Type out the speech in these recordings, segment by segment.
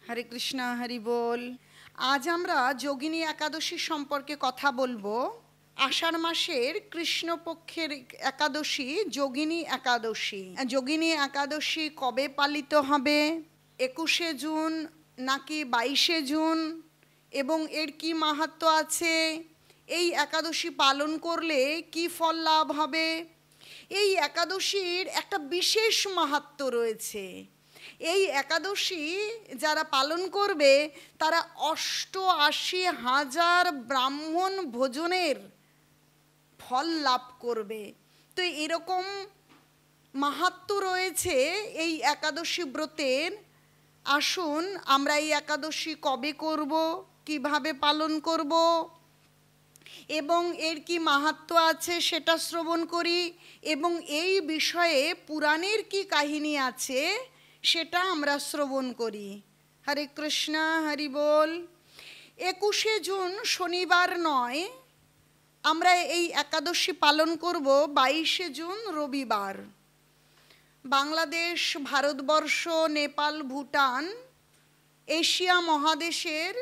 হরে কৃষ্ণ, হরি বল। আজ আমরা যোগিনী একাদশী সম্পর্কে কথা বলবো। আষাঢ় মাসের কৃষ্ণপক্ষের একাদশী যোগিনী একাদশী। যোগিনী একাদশী কবে পালিত হবে? 21শে জুন নাকি 22শে জুন? এবং এর কি মাহাত্ম্য আছে? এই একাদশী পালন করলে কি ফল লাভ হবে? এই একাদশীর একটা বিশেষ মাহাত্ম্য রয়েছে। এই একাদশী যারা পালন করবে তারা 88,000 ব্রাহ্মণ ভোজনের ফল লাভ করবে। তো এরকম মাহাত্ম্য রয়েছে এই একাদশী ব্রতের। আসুন আমরা এই একাদশী কবে করব, কিভাবে পালন করব এবং এর কি মাহাত্ম্য আছে সেটা শ্রবণ করি, এবং এই বিষয়ে পুরাণের কি কাহিনী আছে সেটা আমরা শ্রবণ করি। হরে কৃষ্ণ, হরি বল। 21শে জুন শনিবার নয়, আমরা এই একাদশী পালন করব 22শে জুন রবিবার। বাংলাদেশ, ভারতবর্ষ, নেপাল, ভুটান, এশিয়া মহাদেশের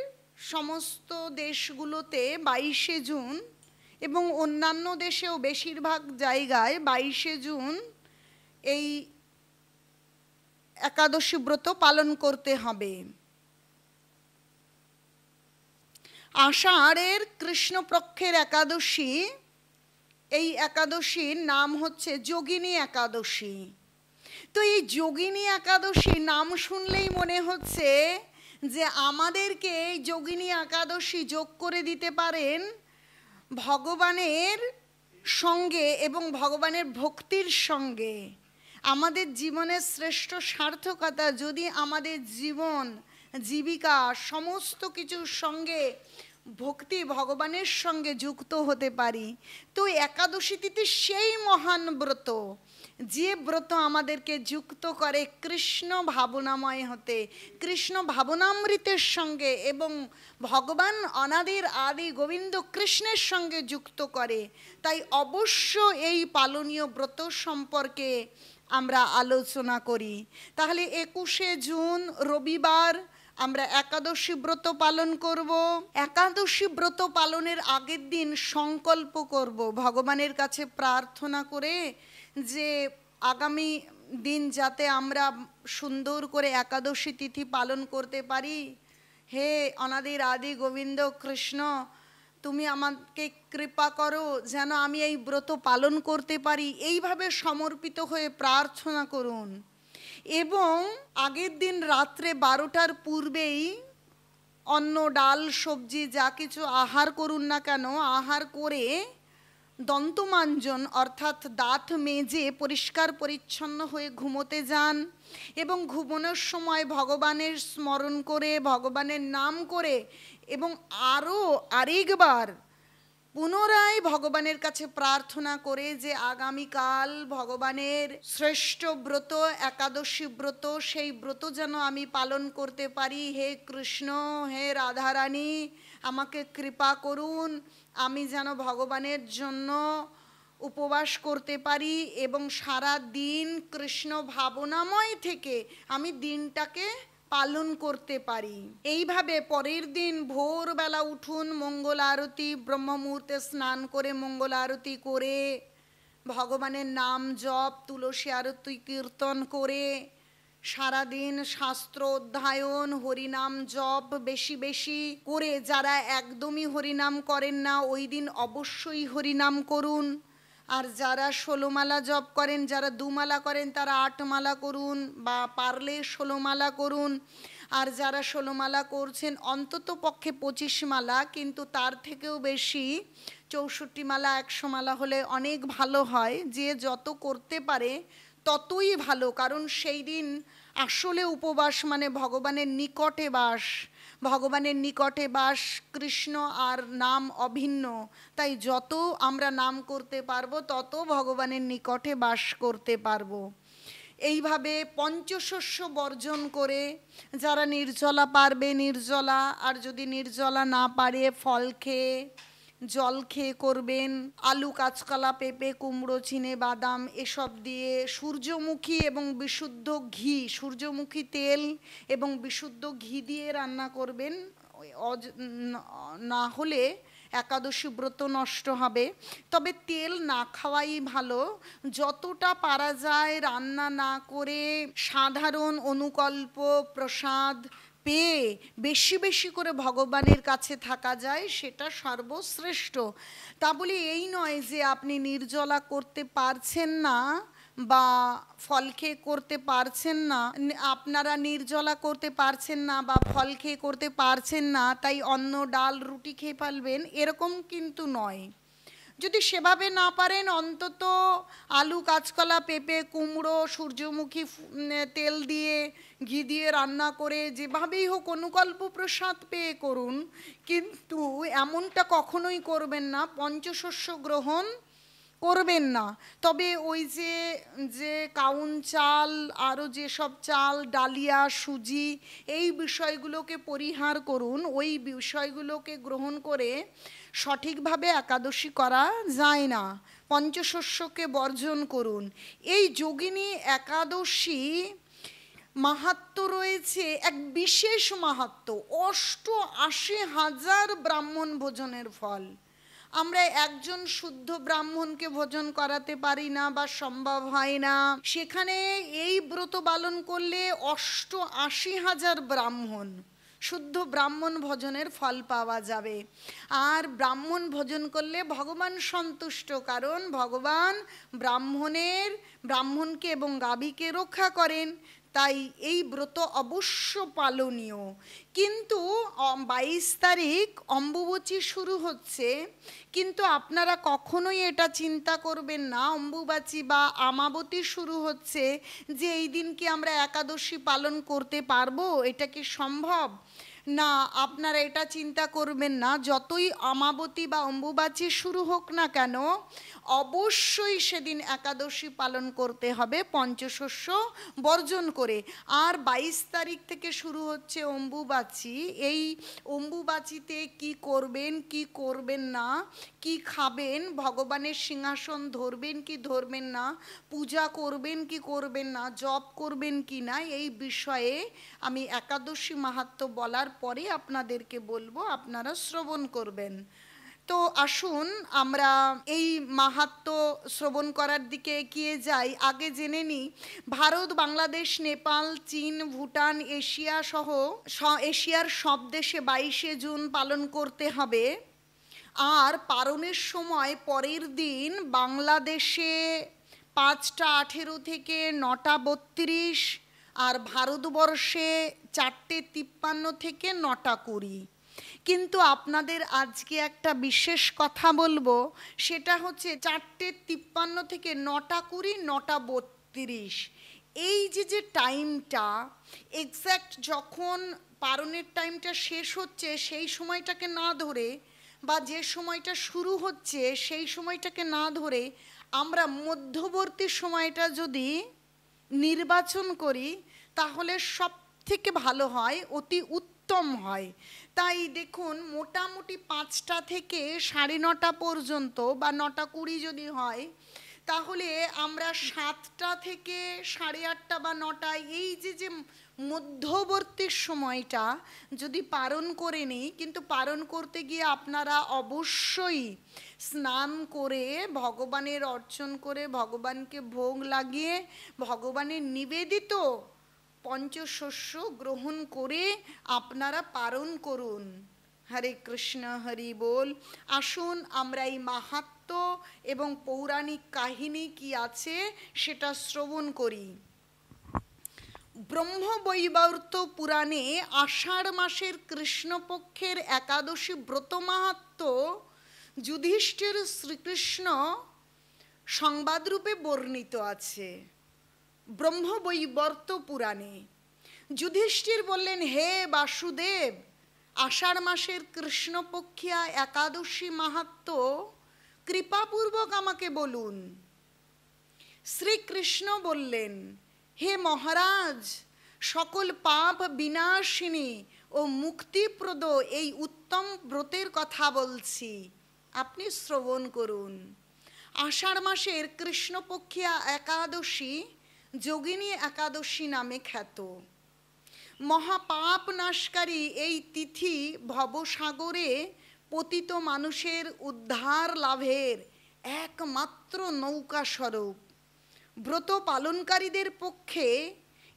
সমস্ত দেশগুলোতে 22শে জুন এবং অন্যান্য দেশেও বেশিরভাগ জায়গায় 22শে জুন এই একাদশী ব্রত পালন করতে হবে। আষাঢ়ের কৃষ্ণপক্ষের একাদশী, এই একাদশীর নাম হচ্ছে যোগিনী একাদশী। তো এই যোগিনী একাদশী নাম শুনলেই মনে হচ্ছে যে আমাদেরকে এই যোগিনী একাদশী যোগ করে দিতে পারেন ভগবানের সঙ্গে এবং ভগবানের ভক্তির সঙ্গে। আমাদের জীবনের শ্রেষ্ঠ সার্থকতা যদি আমাদের জীবন জীবিকা সমস্ত কিছুর সঙ্গে ভক্তি ভগবানের সঙ্গে যুক্ত হতে পারি। তো একাদশী তিথি সেই মহান ব্রত, যে ব্রত আমাদেরকে যুক্ত করে কৃষ্ণ ভাবনাময় হতে, কৃষ্ণ ভাবনামৃতের সঙ্গে, এবং ভগবান অনাদির আদি গোবিন্দ কৃষ্ণের সঙ্গে যুক্ত করে। তাই অবশ্য এই পালনীয় ব্রত সম্পর্কে আমরা আলোচনা করি। তাহলে 21শে জুন রবিবার আমরা একাদশী ব্রত পালন করব। একাদশী ব্রত পালনের আগের দিন সংকল্প করব, ভগবানের কাছে প্রার্থনা করে যে আগামী দিন যাতে আমরা সুন্দর করে একাদশী তিথি পালন করতে পারি। হে অনাদির আদি গোবিন্দ কৃষ্ণ, তুমি আমাকে কৃপা করো যেন আমি এই ব্রত পালন করতে পারি। এইভাবে সমর্পিত হয়ে প্রার্থনা করুন। এবং আগের দিন রাত্রে 12টার পূর্বেই অন্ন, ডাল, সবজি যা কিছু আহার করুন না কেন, আহার করে দন্তমাঞ্জন অর্থাৎ দাঁত মেজে পরিষ্কার পরিচ্ছন্ন হয়ে ঘুমোতে যান। এবং ঘুমানোর সময় ভগবানের স্মরণ করে, ভগবানের নাম করে, এবং আরেকবার পুনরায় ভগবানের কাছে প্রার্থনা করে যে আগামীকাল ভগবানের শ্রেষ্ঠ ব্রত একাদশী ব্রত, সেই ব্রত যেন আমি পালন করতে পারি। হে কৃষ্ণ, হে রাধারানী, আমাকে কৃপা করুন, আমি যেন ভগবানের জন্য উপবাস করতে পারি এবং সারা দিন কৃষ্ণ ভাবনাময় থেকে আমি দিনটাকে পালন করতে পারি। এইভাবে পরের দিন ভোরবেলা উঠুন, মঙ্গল আরতি, ব্রহ্ম মুহূর্তে স্নান করে মঙ্গল আরতি করে ভগবানের নাম জপ, তুলসী আরতি কীর্তন করে সারাদিন শাস্ত্র অধ্যয়ন, হরিনাম জপ বেশি বেশি করে, যারা একদমই হরিনাম করেন না ওই দিন অবশ্যই হরিনাম করুন। আর যারা 16 মালা জপ করেন, যারা 2 মালা করেন তারা 8 মালা করুন, বা পারলে 16 মালা করুন। আর যারা 16 মালা করছেন অন্তত পক্ষে 25 মালা, কিন্তু তার থেকেও বেশি 64 মালা 100 মালা হলে অনেক ভালো হয়। যে যত করতে পারে ততই ভালো, কারণ সেই দিন আসলে উপবাস মানে ভগবানের নিকটে বাস। ভগবানের নিকটে বাস, কৃষ্ণ আর নাম অভিন্ন। তাই যত আমরা নাম করতে পারবো তত ভগবানের নিকটে বাস করতে পারবো। এইভাবে পঞ্চশস্য বর্জন করে যারা নির্জলা পারবে নির্জলা, আর যদি নির্জলা না পারে ফল খেয়ে, জল খেয়ে করবেন। আলু, কাঁচকলা, পেঁপে, কুমড়ো, চিনে বাদাম এসব দিয়ে সূর্যমুখী এবং বিশুদ্ধ ঘি, সূর্যমুখী তেল এবং বিশুদ্ধ ঘি দিয়ে রান্না করবেন। না হলে একাদশী ব্রত নষ্ট হবে। তবে তেল না খাওয়াই ভালো। যতটা পারা যায় রান্না না করে সাধারণ অনুকল্প প্রসাদ পেয়ে বেশি বেশি করে ভগবানের কাছে থাকা যায়, সেটা সর্বশ্রেষ্ঠ। তা বলে এই নয় যে আপনি নির্জলা করতে পারছেন না বা ফল খেয়ে করতে পারছেন না, আপনারা নির্জলা করতে পারছেন না বা ফল খেয়ে করতে পারছেন না তাই অন্ন, ডাল, রুটি খেয়ে ফেলবেন, এরকম কিন্তু নয়। যদি সেভাবে না পারেন অন্তত আলু, কাঁচকলা, পেঁপে, কুমড়ো সূর্যমুখী তেল দিয়ে ঘি দিয়ে রান্না করে যেভাবেই হোক অনুকল্প প্রসাদ পেয়ে করুন। কিন্তু এমনটা কখনোই করবেন না পঞ্চশস্য গ্রহণ করবেন না। তবে ওই যে কাউন চাল, আরও যেসব চাল, ডালিয়া, সুজি, এই বিষয়গুলোকে পরিহার করুন। ওই বিষয়গুলোকে গ্রহণ করে সঠিকভাবে একাদশী করা যায় না। পঞ্চশস্যকে বর্জন করুন। এই যোগিনী একাদশী মাহাত্ম্য রয়েছে, এক বিশেষ মাহাত্ম্য। ৮৮,০০০ ব্রাহ্মণ ভোজনের ফল। আমরা একজন শুদ্ধ ব্রাহ্মণকে ভোজন করাতে পারি না বা সম্ভব হয় না, সেখানে এই ব্রত পালন করলে ৮৮,০০০ ব্রাহ্মণ, শুদ্ধ ব্রাহ্মণ ভোজনের ফল পাওয়া যাবে। আর ব্রাহ্মণ ভোজন করলে ভগবান সন্তুষ্ট, কারণ ভগবান ব্রাহ্মণকে এবং গাভীকে রক্ষা করেন। তাই এই ব্রত অবশ্য পালনীয়। কিন্তু ২২ তারিখ অম্বুবাচী শুরু হচ্ছে, কিন্তু আপনারা কখনোই এটা চিন্তা করবেন না অম্বুবাচী বা আমাবতী শুরু হচ্ছে যে এই দিন কি আমরা একাদশী পালন করতে পারবো, এটা কি সম্ভব? না, আপনারা এটা চিন্তা করবেন না। যতই আমাবতী বা অম্বুবাচী শুরু হোক না কেন, অবশ্যই সেদিন একাদশী পালন করতে হবে পঞ্চশস্য বর্জন করে। আর ২২ তারিখ থেকে শুরু হচ্ছে অম্বুবাচী। এই অম্বুবাচীতে কি করবেন কি করবেন না, কি খাবেন, ভগবানের সিংহাসন ধরবেন কি ধরবেন না, পূজা করবেন কি করবেন না, জপ করবেন কি না, এই বিষয়ে আমি একাদশী মাহাত্ম্য বলার পরে আপনাদেরকে বলবো, আপনারা শ্রবণ করবেন। তো আসুন আমরা এই মাহাত্ম্য শ্রবণ করার দিকে এগিয়ে যাই। আগে জেনে নিই, ভারত, বাংলাদেশ, নেপাল, চীন, ভুটান, এশিয়া সহ এশিয়ার সব দেশে ২২শে জুন পালন করতে হবে। আর পালনের সময় পরের দিন বাংলাদেশে ৫টা ১৮ থেকে ৯টা ৩২, আর ভারতবর্ষে ৪টে ৫৩ থেকে ৯টা ২০। কিন্তু আপনাদের আজকে একটা বিশেষ কথা বলবো, সেটা হচ্ছে ৪টে ৫৩ থেকে ৯টা ২০, ৯টা ৩২, এই যে টাইমটা এক্স্যাক্ট যখন পালনের টাইমটা শেষ হচ্ছে সেই সময়টাকে না ধরে, বা যে সময়টা শুরু হচ্ছে সেই সময়টাকে না ধরে আমরা মধ্যবর্তী সময়টা যদি নির্বাচন করি তাহলে সব থেকে ভালো হয়, অতি উত্তম হয়। তাই দেখুন, মোটামুটি ৫টা থেকে ৯:৩০ পর্যন্ত বা ৯টা ২০ যদি হয়, তাহলে আমরা ৭টা থেকে ৮:৩০ বা ৯টায় এই যে মধ্যবর্তী সময়টা যদি পালন করে নিই, কিন্তু পালন করতে গিয়ে আপনারা অবশ্যই স্নান করে ভগবানের অর্চন করে ভগবানকে ভোগ লাগিয়ে ভগবানের নিবেদিত পঞ্চশস্য গ্রহণ করে আপনারা পালন করুন। হরে কৃষ্ণ, হরি বল। আসুন আমরা এই মাহাত্ম্য এবং পৌরাণিক কাহিনী কি আছে সেটা শ্রবণ করি। ব্রহ্মবৈবর্ত পুরাণে আষাঢ় মাসের কৃষ্ণপক্ষের একাদশী ব্রত মাহাত্ম্য যুধিষ্ঠির শ্রীকৃষ্ণ সংবাদরূপে বর্ণিত আছে। ব্রহ্মবৈবর্ত পুরাণে যুধিষ্ঠির বললেন, হে বাসুদেব, আষাঢ় মাসের কৃষ্ণপক্ষিয়া একাদশী মাহাত্ম্য কৃপাপূর্বক আমাকে বলুন। শ্রীকৃষ্ণ বললেন, হে মহারাজ, সকল পাপ বিনাশিনী ও মুক্তিপ্রদ এই উত্তম ব্রতের কথা বলছি। আপনি শ্রবণ করুন। আষাঢ় মাসের কৃষ্ণপক্ষিয়া একাদশী যোগিনী একাদশী নামে খ্যাত। মহাপাপ নাশকারী এই তিথি ভবসাগরে পতিত মানুষের উদ্ধার লাভের একমাত্র নৌকা স্বরূপ। ব্রত পালনকারীদের পক্ষে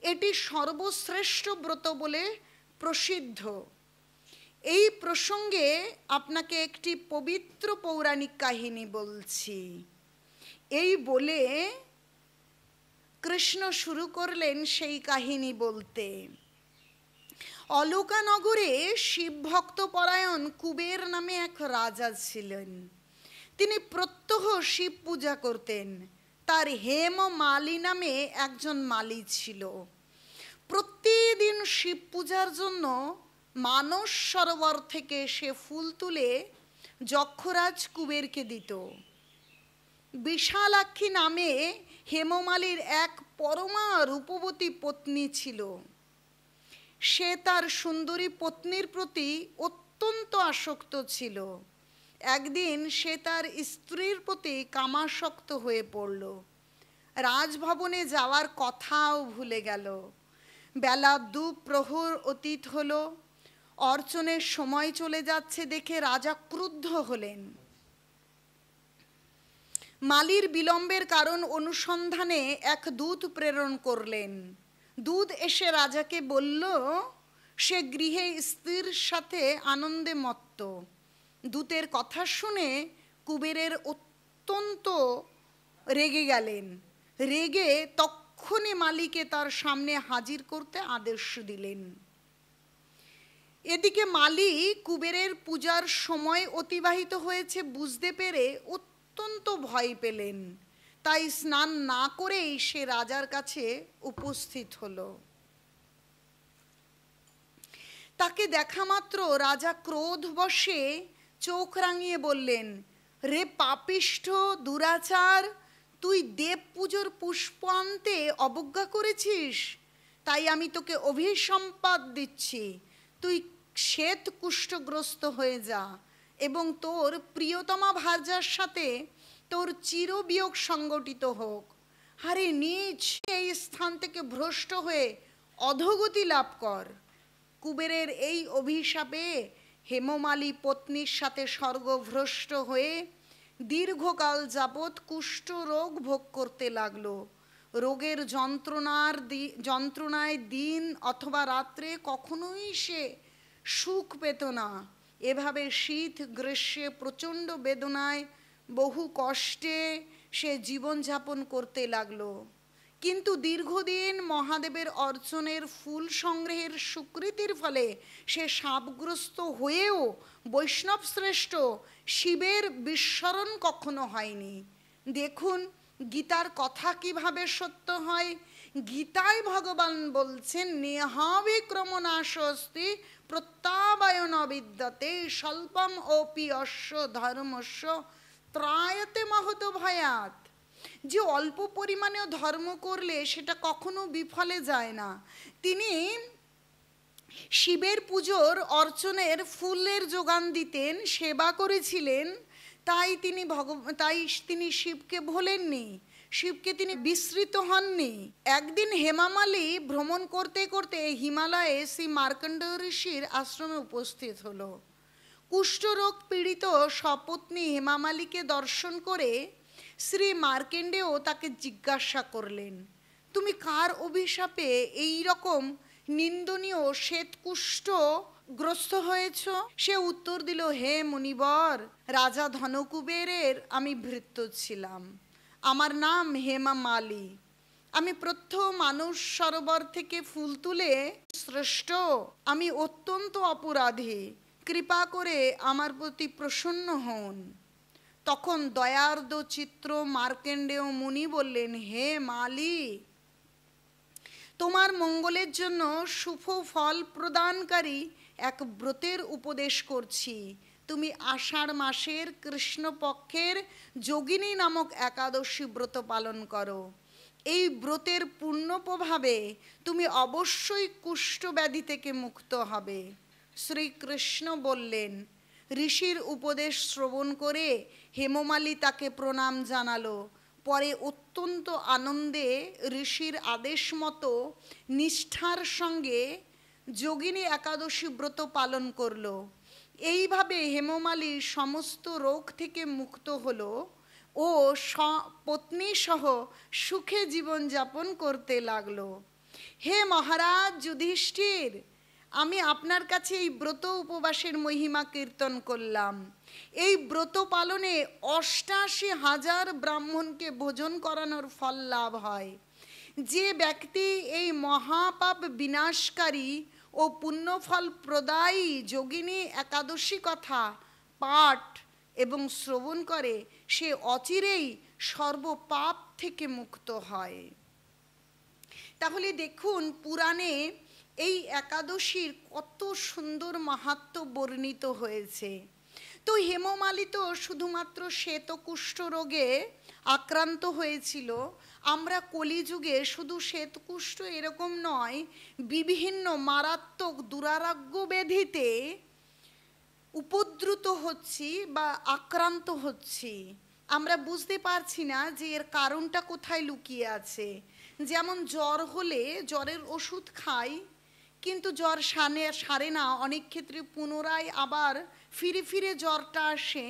এটি সর্বশ্রেষ্ঠ ব্রত বলে প্রসিদ্ধ। এই প্রসঙ্গে আপনাকে একটি পবিত্র পৌরাণিক কাহিনী বলছি। এই বলে কৃষ্ণ শুরু করলেন সেই কাহিনী বলতে। অলোকানগরে শিবভক্ত পরায়ণ কুবের নামে এক রাজা ছিলেন। তিনি প্রত্যহ শিব পূজা করতেন। তার হেমমালী নামে একজন মালী ছিল। প্রতিদিন শিব পূজার জন্য মানস সরোবর থেকে সে ফুল তুলে যক্ষরাজ কুবেরকে দিত। বিশালাক্ষী নামে হেমমালীর এক পরমা রূপবতী পত্নী ছিল। সে তার সুন্দরী পত্নীর প্রতি অত্যন্ত আসক্ত ছিল। একদিন সে তার স্ত্রীর প্রতি কামাসক্ত হয়ে পড়ল। রাজভবনে যাওয়ার কথাও ভুলে গেল। বেলা 2 প্রহর অতীত হলো। অর্চনের সময় চলে যাচ্ছে দেখে রাজা ক্রুদ্ধ হলেন। মালীর বিলম্বের কারণ অনুসন্ধানে এক দূত প্রেরণ করলেন। দূত এসে রাজাকে বলল সে গৃহে স্ত্রীর সাথে আনন্দে মত্ত। দূতের কথা শুনে কুবেরের অত্যন্ত রেগে গেলেন। রেগে তক্ষুনি মালীকে তার সামনে হাজির করতে আদেশ দিলেন। এদিকে মালী কুবেরের পূজার সময় অতিবাহিত হয়েছে বুঝতে পেরে অত্যন্ত ভয় পেলেন। তাই স্নান না করেই সে রাজার কাছে উপস্থিত হলো। তাকে দেখা মাত্র রাজা ক্রোধবশে চোখ রাঙিয়ে বললেন, রে পাপিষ্ঠ দুরাচার, তুই দেব পুজোর পুষ্প আনতে অবজ্ঞা করেছিস। তাই আমি তোকে অভিসম্পাত দিচ্ছি। তুই শ্বেত কুষ্ঠগ্রস্ত হয়ে যা এবং তোর প্রিয়তমা ভার্যার সাথে তোর চিরবিয়োগ সংগঠিত হোক। আরে নীচ, এই স্থান থেকে ভ্রষ্ট হয়ে অধোগতি লাভ কর। কুবেরের এই অভিশাপে হেমমালী পত্নীর সাথে স্বর্গভ্রষ্ট হয়ে দীর্ঘকাল যাবৎ কুষ্ঠরোগ ভোগ করতে লাগলো। রোগের যন্ত্রণায় দিন অথবা রাত্রে কখনোই সে সুখ পেত না। এভাবে শীত গ্রীষ্মে প্রচণ্ড বেদনায় বহু কষ্টে সে জীবনযাপন করতে লাগলো। কিন্তু দীর্ঘদিন মহাদেবের অর্চনের ফুল সংগ্রহের স্বীকৃতির ফলে সে শাপগ্রস্ত হয়েও বৈষ্ণব শ্রেষ্ঠ শিবের বিস্মরণ কখনো হয়নি। দেখুন গীতার কথা কিভাবে সত্য হয়। গীতায় ভগবান বলছেন, নেহাবিক্রমনাশস্তি প্রত্যাবায়ন বিদ্যতে স্বল্পম অপি অশ্ব ধর্মস্য ত্রায়তে মহত ভয়াত। যে অল্প পরিমাণেও ধর্ম করলে সেটা কখনো বিফলে যায় না। তিনি শিবের পুজোর অর্চনের ফুলের যোগান দিতেন, সেবা করেছিলেন। তাই তিনি শিবকে ভোলেননি, শিবকে তিনি বিস্মৃত হননি। একদিন হেমামালী ভ্রমণ করতে করতে হিমালয়ে শ্রী মার্কণ্ডেয় ঋষির আশ্রমে উপস্থিত হলো। কুষ্ঠরোগ পীড়িত সপত্নী হেমামালীকে দর্শন করে শ্রী মার্কণ্ডেয় তাকে জিজ্ঞাসা করলেন, তুমি কার অভিশাপে এই রকম নিন্দনীয় শ্বেতকুষ্ঠ গ্রস্ত হয়েছ? সে উত্তর দিল, হে মুনিবর, রাজা ধনকুবেরের আমি ভৃত্য ছিলাম। আমার নাম হেমমালী। আমি প্রত্যহ মানস সরোবর থেকে ফুল তুলে শ্রেষ্ঠ। আমি অত্যন্ত অপরাধী। কৃপা করে আমার প্রতি প্রসন্ন হন। তখন দয়ার্দ চিত্র মার্কণ্ডেয় মুনি বললেন, হে মালী, তোমার মঙ্গলের জন্য শুভ ফল প্রদানকারী এক ব্রতের উপদেশ করছি। তুমি আষাঢ় মাসের কৃষ্ণপক্ষের যোগিনী নামক একাদশী ব্রত পালন করো। এই ব্রতের পূর্ণ প্রভাবে তুমি অবশ্যই কুষ্ঠ ব্যাধি থেকে মুক্ত হবে। শ্রীকৃষ্ণ বললেন, ঋষির উপদেশ শ্রবণ করে হেমমালী তাকে প্রণাম জানালো। পরে অত্যন্ত আনন্দে ঋষির আদেশ মতো নিষ্ঠার সঙ্গে যোগিনী একাদশী ব্রত পালন করলো। এইভাবে হেমমালী সমস্ত রোগ থেকে মুক্ত হলো ও পত্নী সহ সুখে জীবনযাপন করতে লাগলো। হে মহারাজ যুধিষ্ঠির, আমি আপনার কাছে এই ব্রত উপবাসের মহিমা কীর্তন করলাম। এই ব্রত পালনে ৮৮,০০০ ব্রাহ্মণকে ভোজন করানোর ফল লাভ হয়। যে ব্যক্তি এই মহাপাপ বিনাশকারী ও পুণ্যফল প্রদায়ী যোগিনী একাদশী কথা পাঠ এবং শ্রবণ করে, সে অচিরেই সর্বপাপ থেকে মুক্ত হয়। তাহলে দেখুন, পুরাণে এই একাদশীর কত সুন্দর মাহাত্ম্য বর্ণিত হয়েছে। তো হেমমালী তো শুধুমাত্র শ্বেতকুষ্ঠ রোগে আক্রান্ত হয়েছিল। আমরা কলিযুগে শুধু শ্বেতকুষ্ঠ এরকম নয়, বিভিন্ন মারাত্মক দুরারোগ্য ব্যাধিতে উপদ্রুত হচ্ছি বা আক্রান্ত হচ্ছি। আমরা বুঝতে পারছি না যে এর কারণটা কোথায় লুকিয়ে আছে। যেমন জ্বর হলে জ্বরের ওষুধ খাই, কিন্তু জ্বর সারে না, অনেক ক্ষেত্রে পুনরায় আবার ফিরে ফিরে জ্বরটা আসে।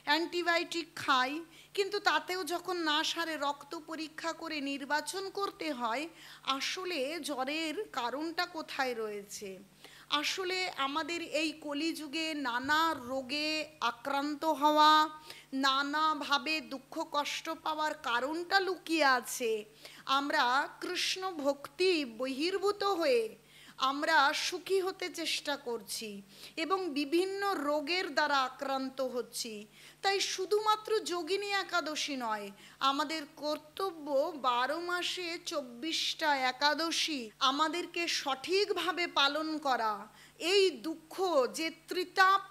অ্যান্টিবায়োটিক খাই, কিন্তু তাতেও যখন না সারে রক্ত পরীক্ষা করে নির্বাচন করতে হয় আসলে জ্বরের কারণটা কোথায় রয়েছে। আসলে আমাদের এই কলিযুগে নানা রোগে আক্রান্ত হওয়া, নানাভাবে দুঃখ কষ্ট পাওয়ার কারণটা লুকিয়ে আছে। আমরা কৃষ্ণ ভক্তি বহির্ভূত হয়ে আমরা সুখী হতে চেষ্টা করছি এবং বিভিন্ন রোগের দ্বারা আক্রান্ত হচ্ছি। তাই শুধুমাত্র যোগিনী একাদশী নয়, আমাদের কর্তব্য 12 মাসে 24টা একাদশী আমাদেরকে সঠিকভাবে পালন করা। এই দুঃখ যে ত্রিতাপ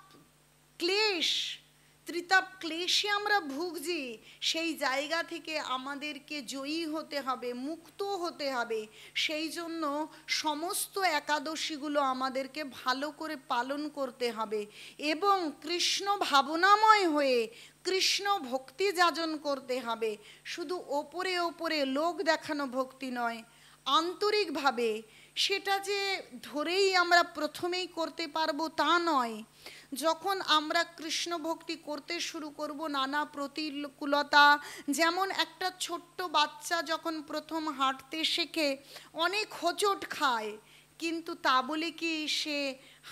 ক্লেশে আমরা ভুগছি, সেই জায়গা থেকে আমাদেরকে জয়ী হতে হবে, মুক্ত হতে হবে। সেই জন্য সমস্ত একাদশীগুলো আমাদেরকে ভালো করে পালন করতে হবে এবং কৃষ্ণ ভাবনাময় হয়ে কৃষ্ণ ভক্তি যাজন করতে হবে। শুধু ওপরে ওপরে লোক দেখানো ভক্তি নয়, আন্তরিকভাবে। সেটা যে ধরেই আমরা প্রথমেই করতে পারবো তা নয়। যখন আমরা কৃষ্ণ ভক্তি করতে শুরু করব, নানা প্রতিকূলতা, যেমন একটা ছোট্ট বাচ্চা যখন প্রথম হাঁটতে শেখে অনেক হোঁচট খায়, কিন্তু তা বলে কি সে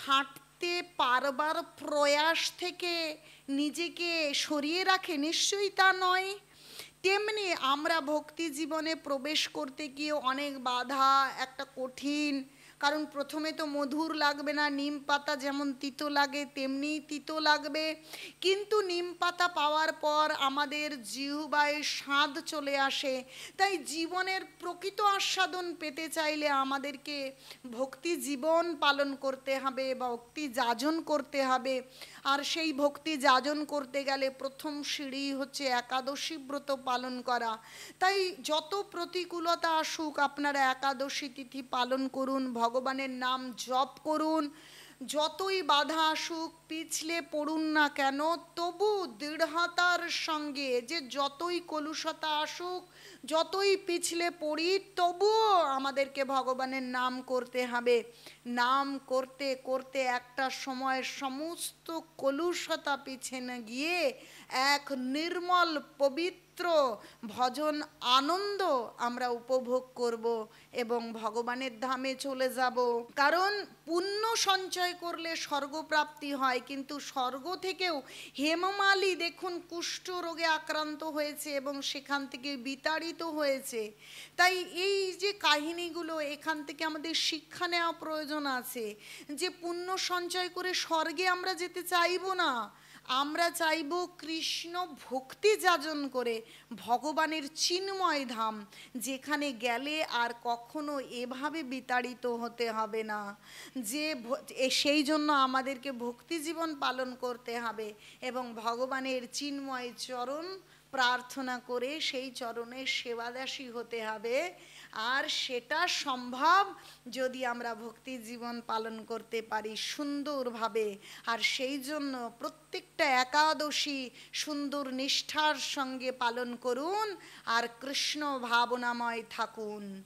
হাঁটতে পারবার প্রয়াস থেকে নিজেকে সরিয়ে রাখে? নিশ্চয়ই তা নয়। তেমনি আমরা ভক্তি জীবনে প্রবেশ করতে গিয়ে অনেক বাধা, একটা কঠিন, কারণ প্রথমে তো মধুর লাগবে না। নিম পাতা যেমন তিতো লাগে তেমনি তিতো লাগবে, কিন্তু নিম পাতা পাওয়ার পর আমাদের জিহ্বায় স্বাদ চলে আসে। তাই জীবনের প্রকৃত আস্বাদন পেতে চাইলে আমাদেরকে ভক্তি জীবন পালন করতে হবে, ভক্তি যাজন করতে হবে। আর সেই ভক্তি যাজন করতে গেলে প্রথম সিঁড়ি হচ্ছে একাদশী ব্রত পালন করা। তাই যত প্রতিকূলতা আসুক, আপনারা একাদশী তিথি পালন করুন, ভগবানের নাম জপ করুন। যতই বাধা আসুক, পিছলে পড়ুন না কেন, তবু দৃঢ়তার সঙ্গে, যে যতই কলুষতা আসুক, যতই পিছলে পড়ি, তবুও আমাদেরকে ভগবানের নাম করতে হবে। নাম করতে করতে একটা সময় সমস্ত কলুষতা পিছনে গিয়ে এক নির্মল পবিত্র ভজন আনন্দ আমরা উপভোগ করব এবং ভগবানের ধামে চলে যাব। কারণ পুণ্য সঞ্চয় করলে স্বর্গপ্রাপ্তি হয়, কিন্তু স্বর্গ থেকেও হেমমালী দেখুন কুষ্ঠ রোগে আক্রান্ত হয়েছে এবং সেখান থেকে বিতাড়িত হয়েছে। তাই এই যে কাহিনীগুলো, এখান থেকে আমাদের শিক্ষা নেওয়া প্রয়োজন আছে যে পুণ্য সঞ্চয় করে স্বর্গে আমরা যেতে চাইব না, আমরা চাইব কৃষ্ণ ভক্তি যাজন করে ভগবানের চিন্ময় ধাম, যেখানে গেলে আর কখনো এভাবে বিতাড়িত হতে হবে না। যে সেই জন্য আমাদেরকে ভক্তি জীবন পালন করতে হবে এবং ভগবানের চিন্ময় চরণ প্রার্থনা করে সেই চরণের সেবাদাসী হতে হবে। আর সেটা সম্ভব যদি আমরা ভক্তি জীবন পালন করতে পারি সুন্দরভাবে। আর সেই জন্য প্রত্যেকটা একাদশী সুন্দর নিষ্ঠার সঙ্গে পালন করুন আর কৃষ্ণ ভাবনাময় থাকুন।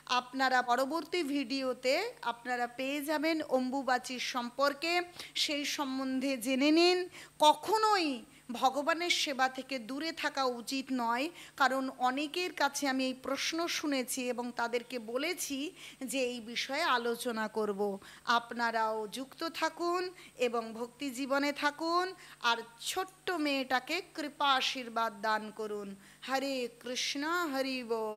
আপনারা পরবর্তী ভিডিওতে আপনারা পেয়ে যাবেন অম্বুবাচীর সম্পর্কে, সেই সম্বন্ধে জেনে নিন। কখনোই ভগবানের সেবা থেকে দূরে থাকা উচিত নয়, কারণ অনেকের কাছে আমি এই প্রশ্ন শুনেছি এবং তাদেরকে বলেছি যে এই বিষয়ে আলোচনা করব। আপনারাও যুক্ত থাকুন এবং ভক্তি জীবনে থাকুন আর ছোট্ট মেয়েটাকে কৃপা আশীর্বাদ দান করুন। হরে কৃষ্ণ, হরি বল।